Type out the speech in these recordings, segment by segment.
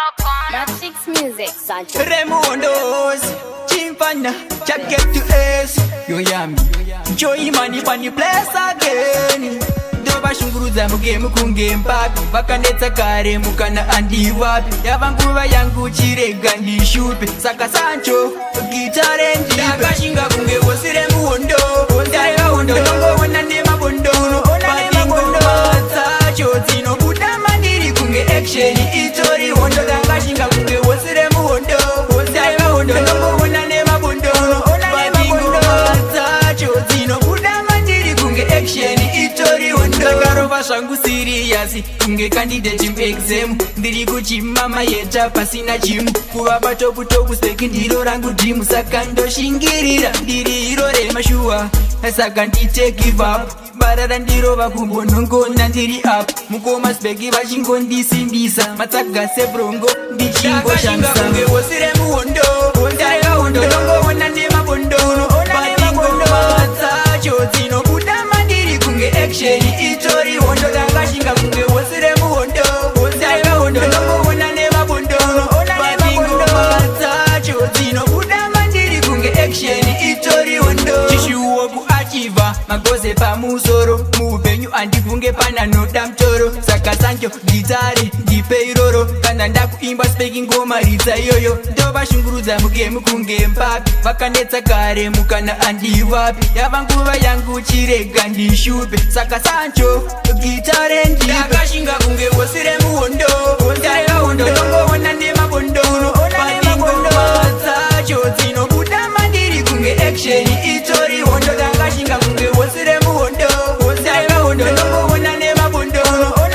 Matrix Music, Sancho. Remondos, Chimfana, Jacket to S. Yo yami, Joy money funny place again. Doba shunguruza mugemu kungem papi vakanetsa kare mukana andi wapi yavanguva yangu chirega ndishupe saka Sancho gitare ndakashinga kunge wosire muhondo ndaiva hondo nongoona nemabondo patingoma dzacho dzinobuda mandiri kunge action itori hondo ndakashinga kunge wosire muhondo ndaiva hondo nongoona nemabondo patingoma dzacho dzinobuda mandiri kunge action itori hondo ndakarova zvangu siriyasi kunge candidate muexam ndiri kuchimama yeta pasina chimu kuva patoputopu seki ndiro rangu dhimu saka ndoshingirira ndiri iro remashuwa saka ndite give up barara ndirova kumbonongona ndiri up mukoma sbeki vachingondisimbisa matsaga sebrongo ndichingoshamisa kunge wosire muhondo ndaiva hondo nongoona nemabondo patingoma dzacho dzinobuda mandiri kunge action itori hondo ndakashinga kunge wosire muhondo ndaiva hondo nongoona nemabondo patingoma dzacho dzinobuda mandiri kunge action itori hondo chishuwo kuachiva magoze pamusoro muupenyu andifunge pana noda mtoro saka Sancho gitare ndipe iroro kana ndakuimba speki ngoma ridza iyoyo ndovashungurudza mugemu kunge mpapi vakanetsa kare mukana andivapi yavanguva yangu chirega ndishupe saka Sancho gitare ndakashinga kunge wosire muhondo ndaiva hondo nongoona nemabondo patingoma dzacho dzinobuda mandiri kunge action itori hondo ndakashinga kunge wosire muhondo ndaiva hondo nongoona nemabondo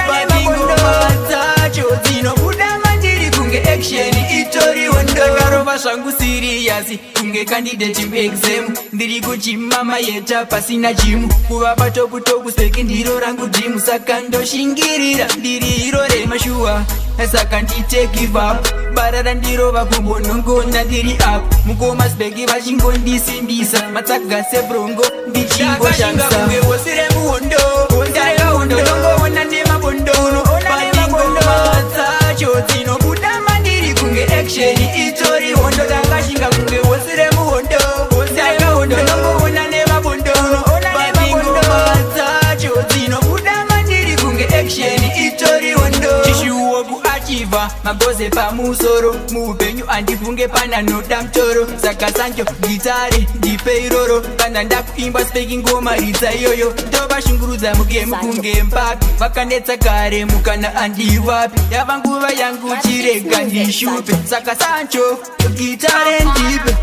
patingoma dzacho dzinobuda mandiri kunge action itori hondo ndakarova zvangu siriyasi kunge candidate muexam ndiri kuchimama yeta pasina chimu kuva patoputopu seki ndiro rangu dhimu saka ndoshingirira ndiri iro remashuwa saka ndite give up barara ndirova kumbonongona ndiri up mukoma sbeki vachingondisimbisa matsaga sebrongo ndichingoshamisa kunge wosire muhondo ndaiva hondo nongoona nemabondo patingoma dzacho dzinobuda mandiri kunge action itori hondo ndakashinga kunge wosire muhondo ndaiva hondo nongoona nemabondo patingoma dzacho dzinobuda mandiri kunge action itori hondo chishuwo kuachiva magoze pamusoro muupenyu andifunge pana noda mtoro saka Sancho gitare ndipe iroro kana ndakuimba speki ngoma ridza iyoyo ndovashungurudza mugemu kunge mpapi vakanetsa kare mukana andivapi yavanguva yangu chirega ndishupe saka Sancho gitare ndipe